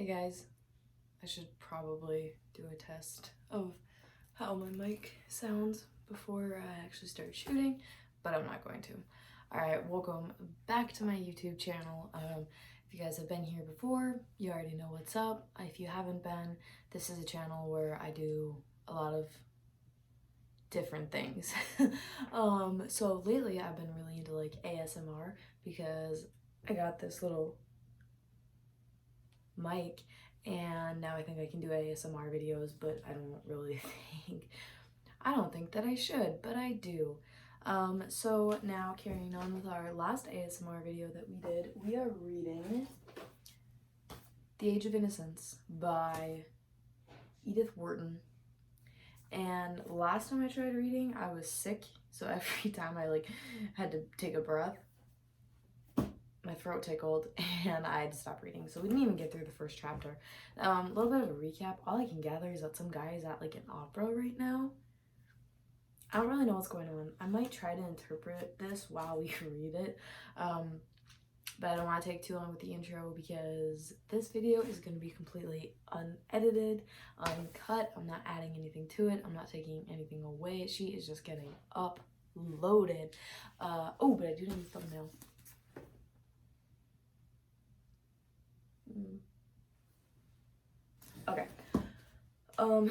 guys, I should probably do a test of how my mic sounds before I actually start shooting, but I'm not going to. Alright, welcome back to my YouTube channel. If you guys have been here before, you already know what's up. If you haven't been, this is a channel where I do a lot of different things. So lately I've been really into like ASMR because I got this little mic and now I think I can do ASMR videos, but I don't think that I should, but I do. So now carrying on with our last ASMR video that we did, we are reading The Age of Innocence by Edith Wharton. And last time I tried reading, I was sick, so every time I had to take a breath, my throat tickled and I had to stop reading. So we didn't even get through the first chapter. A little bit of a recap. All I can gather is that some guy is at like an opera right now. I don't really know what's going on. I might try to interpret this while we read it. But I don't want to take too long with the intro because this video is going to be completely unedited, uncut. I'm not adding anything to it. I'm not taking anything away. She is just getting uploaded. Oh, but I do need a thumbnail. Okay. Oh,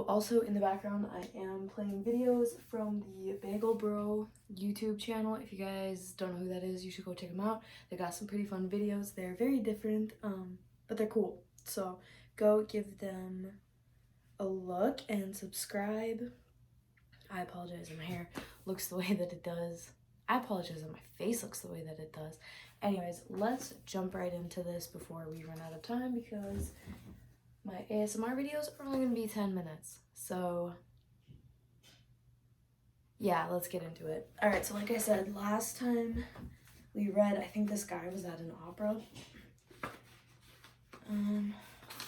also in the background, I am playing videos from the Bagel Bro YouTube channel. If you guys don't know who that is, you should go check them out. They got some pretty fun videos. They're very different, but they're cool. So go give them a look and subscribe. I apologize if my hair looks the way that it does. I apologize if my face looks the way that it does. Anyways, let's jump right into this before we run out of time because my ASMR videos are only going to be 10 minutes. So yeah, let's get into it. Alright, so like I said, last time we read, I think this guy was at an opera.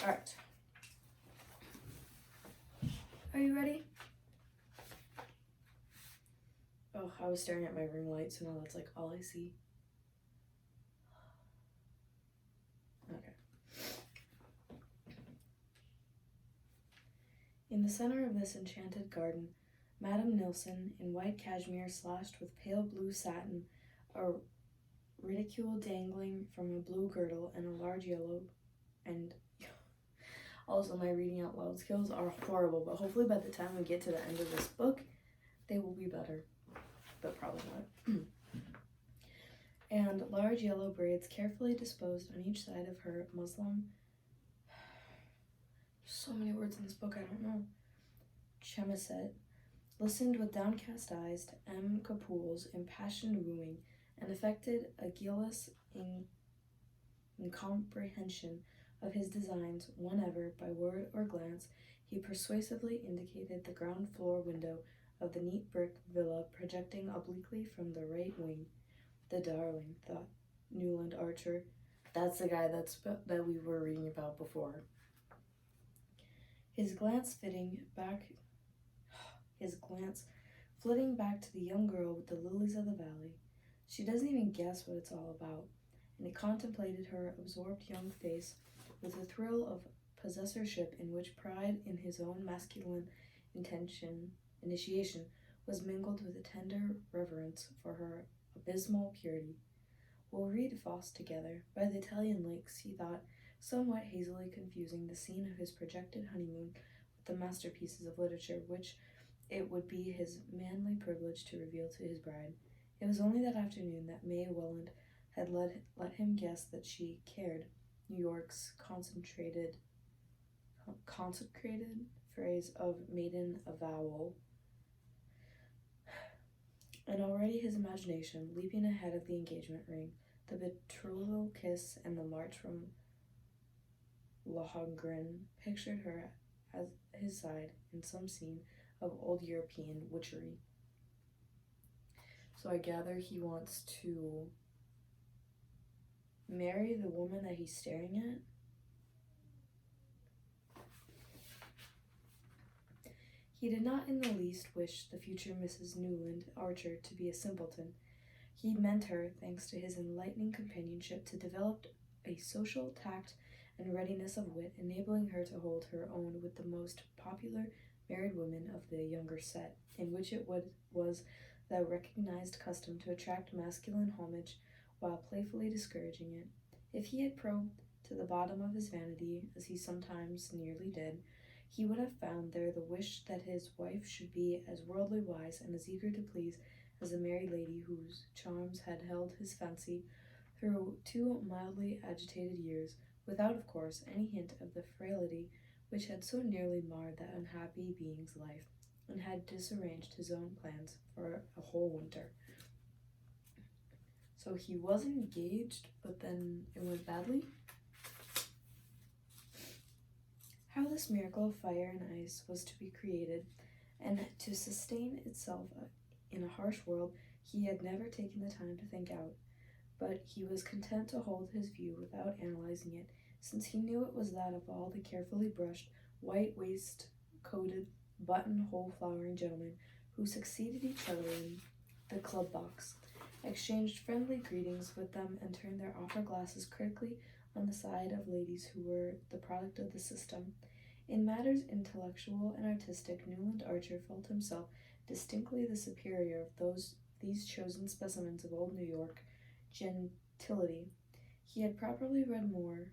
Alright. Are you ready? Oh, I was staring at my ring light, so now that's like all I see. Okay. In the center of this enchanted garden, Madame Nilsson, in white cashmere slashed with pale blue satin, a reticule dangling from a blue girdle, and a large yellow, and also my reading out loud skills are horrible, but hopefully by the time we get to the end of this book, they will be better, but probably not. And large yellow braids carefully disposed on each side of her muslin. So many words in this book, I don't know. Chemicet listened with downcast eyes to M. Capoul's impassioned wooing and affected a guileless incomprehension of his designs whenever, by word or glance, he persuasively indicated the ground floor window of the neat brick villa projecting obliquely from the right wing. The darling, thought Newland Archer. That's the guy that we were reading about before. His glance flitting back to the young girl with the lilies of the valley. She doesn't even guess what it's all about, and he contemplated her absorbed young face with a thrill of possessorship in which pride in his own masculine initiation was mingled with a tender reverence for her abysmal purity. We'll read Faust together. By the Italian lakes, he thought, somewhat hazily confusing the scene of his projected honeymoon with the masterpieces of literature which it would be his manly privilege to reveal to his bride. It was only that afternoon that May Welland had let him guess that she cared, New York's consecrated phrase of maiden avowal. And already his imagination, leaping ahead of the engagement ring, the betrothal kiss, and the march from Lohengrin, pictured her at his side in some scene of old European witchery. So I gather he wants to marry the woman that he's staring at. He did not in the least wish the future Mrs. Newland Archer to be a simpleton. He meant her, thanks to his enlightening companionship, to develop a social tact and readiness of wit, enabling her to hold her own with the most popular married women of the younger set, in which it was the recognized custom to attract masculine homage while playfully discouraging it. If he had probed to the bottom of his vanity, as he sometimes nearly did, he would have found there the wish that his wife should be as worldly wise and as eager to please as a married lady whose charms had held his fancy through 2 mildly agitated years, without, of course, any hint of the frailty which had so nearly marred that unhappy being's life, and had disarranged his own plans for a whole winter. So he was engaged, but then it went badly? How this miracle of fire and ice was to be created, and to sustain itself in a harsh world, he had never taken the time to think out, but he was content to hold his view without analyzing it, since he knew it was that of all the carefully brushed, white waist-coated, button-hole flowering gentlemen who succeeded each other in the club box, exchanged friendly greetings with them, and turned their opera-glasses critically on the side of ladies who were the product of the system. In matters intellectual and artistic, Newland Archer felt himself distinctly the superior of these chosen specimens of old New York gentility. He had probably read more,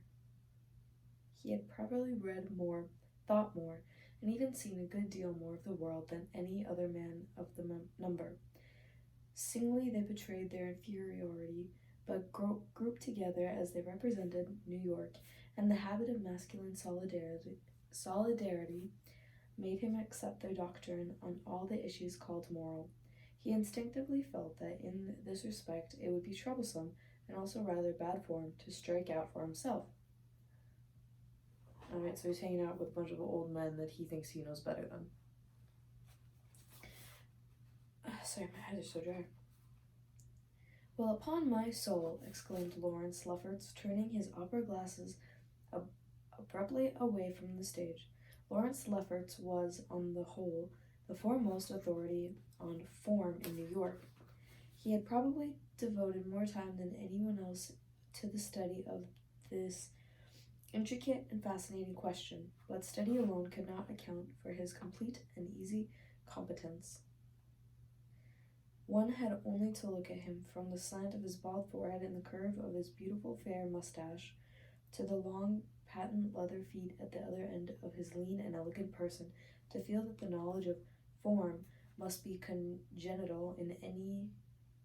thought more, and even seen a good deal more of the world than any other man of the number. Singly they betrayed their inferiority, but grouped together as they represented New York, and the habit of masculine solidarity made him accept their doctrine on all the issues called moral. He instinctively felt that in this respect it would be troublesome, and also rather bad form, to strike out for himself. Alright, so he's hanging out with a bunch of old men that he thinks he knows better than. Sorry, my head is so dry. Well, upon my soul, exclaimed Lawrence Lefferts, turning his opera glasses abruptly away from the stage. Lawrence Lefferts was, on the whole, the foremost authority on form in New York. He had probably devoted more time than anyone else to the study of this intricate and fascinating question, but study alone could not account for his complete and easy competence. One had only to look at him, from the slant of his bald forehead and the curve of his beautiful fair mustache to the long patent leather feet at the other end of his lean and elegant person, to feel that the knowledge of form must be congenital in any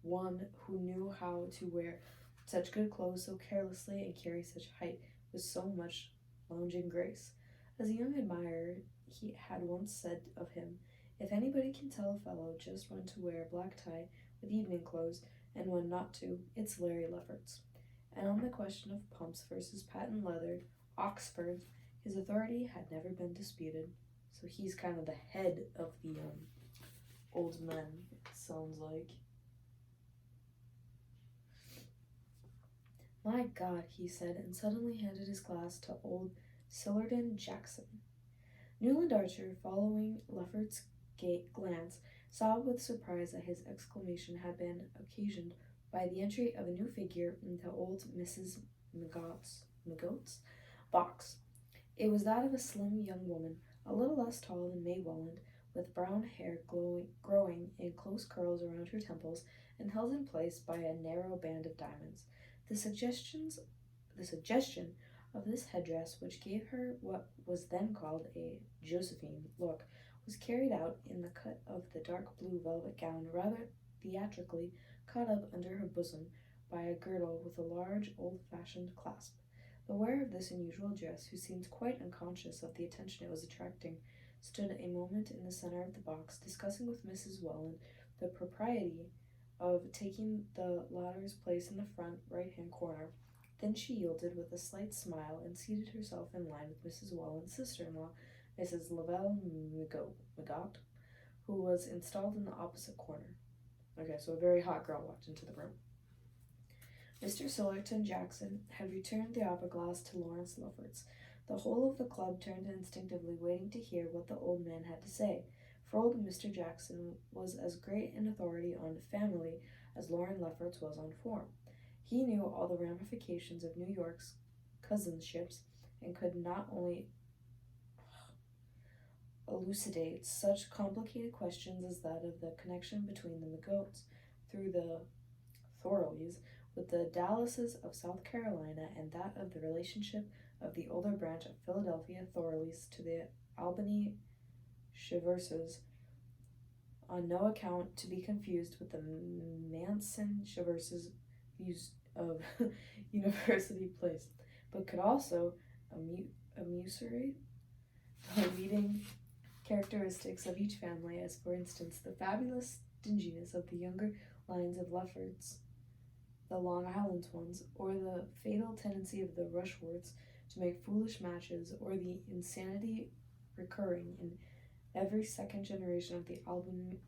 one who knew how to wear such good clothes so carelessly and carry such height with so much lounging grace. As a young admirer, he had once said of him, "If anybody can tell a fellow just when to wear a black tie with evening clothes and when not to, it's Larry Lefferts." And on the question of pumps versus patent leather, Oxford, his authority had never been disputed. So he's kind of the head of the old men, it sounds like. "My God," he said, and suddenly handed his glass to old Sillerton Jackson. Newland Archer, following Lefferts' glance, saw with surprise that his exclamation had been occasioned by the entry of a new figure into old Mrs. McGoat's box. It was that of a slim young woman, a little less tall than May Welland, with brown hair growing in close curls around her temples and held in place by a narrow band of diamonds. The suggestion of this headdress, which gave her what was then called a Josephine look, was carried out in the cut of the dark blue velvet gown, rather theatrically caught up under her bosom by a girdle with a large old-fashioned clasp. The wearer of this unusual dress, who seemed quite unconscious of the attention it was attracting, stood a moment in the center of the box, discussing with Mrs. Welland the propriety of taking the latter's place in the front right-hand corner. Then she yielded with a slight smile and seated herself in line with Mrs. Welland's sister-in-law, Mrs. Lavelle McGott, who was installed in the opposite corner. Okay, so a very hot girl walked into the room. Mr. Sillerton Jackson had returned the opera glass to Lawrence Lefferts. The whole of the club turned instinctively, waiting to hear what the old man had to say, for old Mr. Jackson was as great an authority on family as Lawrence Lefferts was on form. He knew all the ramifications of New York's cousinships, and could not only elucidate such complicated questions as that of the connection between the McGoats through the Thorleys with the Dallases of South Carolina, and that of the relationship of the older branch of Philadelphia Thorleys to the Albany Chiverses, on no account to be confused with the Manson Chiverses views of University Place, but could also enumerate the leading characteristics of each family, as for instance the fabulous stinginess of the younger lines of Lefferts, the Long Island ones, or the fatal tendency of the Rushworths to make foolish matches, or the insanity recurring in every second generation of the Albany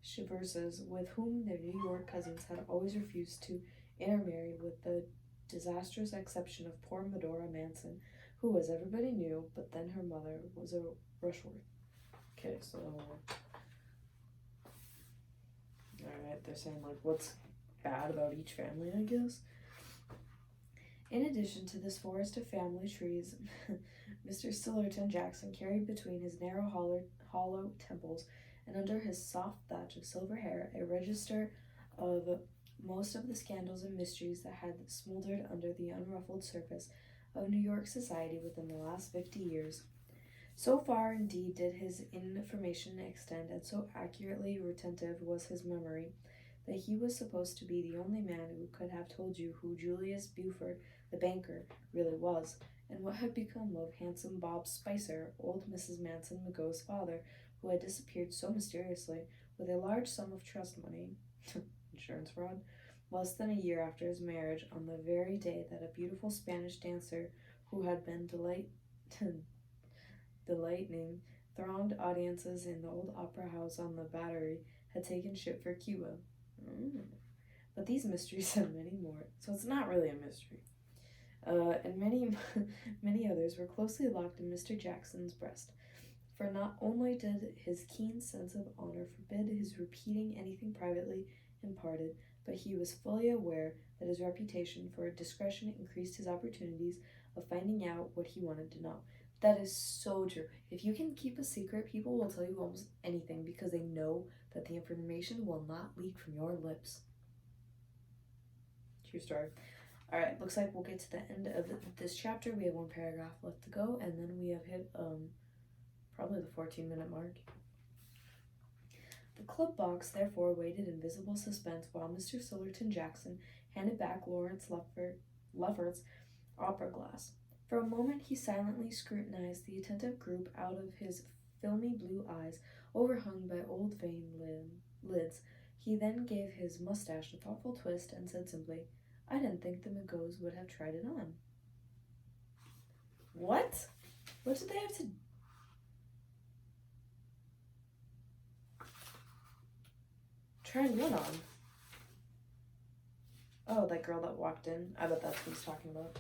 Chiverses, with whom their New York cousins had always refused to intermarry, with the disastrous exception of poor Medora Manson, who, as everybody knew, but then her mother was a Rushworth. Okay, so alright, they're saying, like, what's bad about each family, I guess. In addition to this forest of family trees, Mr. Sillerton Jackson carried between his narrow hollow temples and under his soft thatch of silver hair a register of most of the scandals and mysteries that had smoldered under the unruffled surface of New York society within the last 50 years. So far, indeed, did his information extend, and so accurately retentive was his memory, that he was supposed to be the only man who could have told you who Julius Buford, the banker, really was, and what had become of handsome Bob Spicer, old Mrs. Manson McGo's father, who had disappeared so mysteriously, with a large sum of trust money, insurance fraud, less than a year after his marriage, on the very day that a beautiful Spanish dancer, who had been delighting thronged audiences in the old opera house on the Battery, had taken ship for Cuba. But these mysteries and many more, so it's not really a mystery, and many others were closely locked in Mr. Jackson's breast, for not only did his keen sense of honor forbid his repeating anything privately imparted, but he was fully aware that his reputation for discretion increased his opportunities of finding out what he wanted to know. That is so true. If you can keep a secret, people will tell you almost anything because they know that the information will not leak from your lips. True story. Alright, looks like we'll get to the end of this chapter. We have one paragraph left to go, and then we have hit probably the 14-minute mark. The club box therefore waited in visible suspense while Mr. Sillerton Jackson handed back Lawrence Lefferts' opera glass. For a moment he silently scrutinized the attentive group out of his filmy blue eyes, overhung by old vein lids. He then gave his mustache a thoughtful twist and said simply, "I didn't think the McGoes would have tried it on." What? What did they have to... Try what on? Oh, that girl that walked in. I bet that's what he's talking about.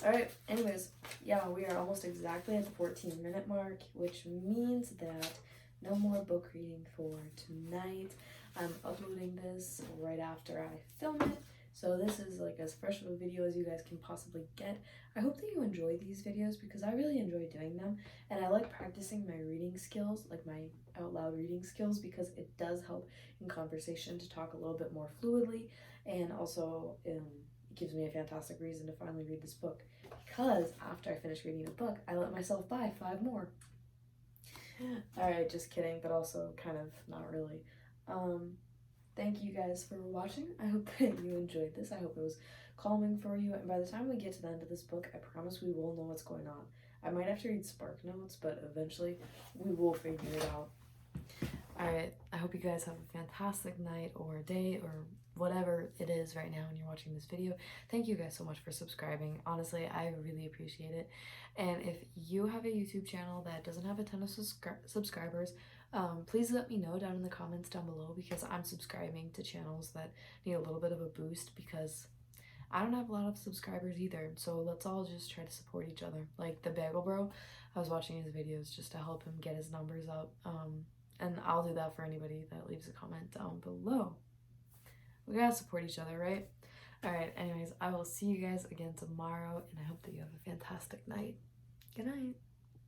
Alright, anyways, yeah, we are almost exactly at the 14-minute mark, which means that no more book reading for tonight. I'm uploading this right after I film it, so this is like as fresh of a video as you guys can possibly get. I hope that you enjoy these videos because I really enjoy doing them, and I like practicing my reading skills, like my out loud reading skills, because it does help in conversation to talk a little bit more fluidly, and also it gives me a fantastic reason to finally read this book, because after I finish reading the book, I let myself buy 5 more. Alright, just kidding, but also kind of not really. Thank you guys for watching. I hope that you enjoyed this. I hope it was calming for you, and by the time we get to the end of this book, I promise we will know what's going on. I might have to read Spark Notes, but eventually we will figure it out. Alright, I hope you guys have a fantastic night or day or whatever it is right now when you're watching this video. Thank you guys so much for subscribing. Honestly, I really appreciate it. And if you have a YouTube channel that doesn't have a ton of subscribers, please let me know down in the comments down below, because I'm subscribing to channels that need a little bit of a boost, because I don't have a lot of subscribers either. So let's all just try to support each other. Like the Bagel Bro, I was watching his videos just to help him get his numbers up. And I'll do that for anybody that leaves a comment down below. We gotta support each other, right? Alright, anyways, I will see you guys again tomorrow, and I hope that you have a fantastic night. Good night.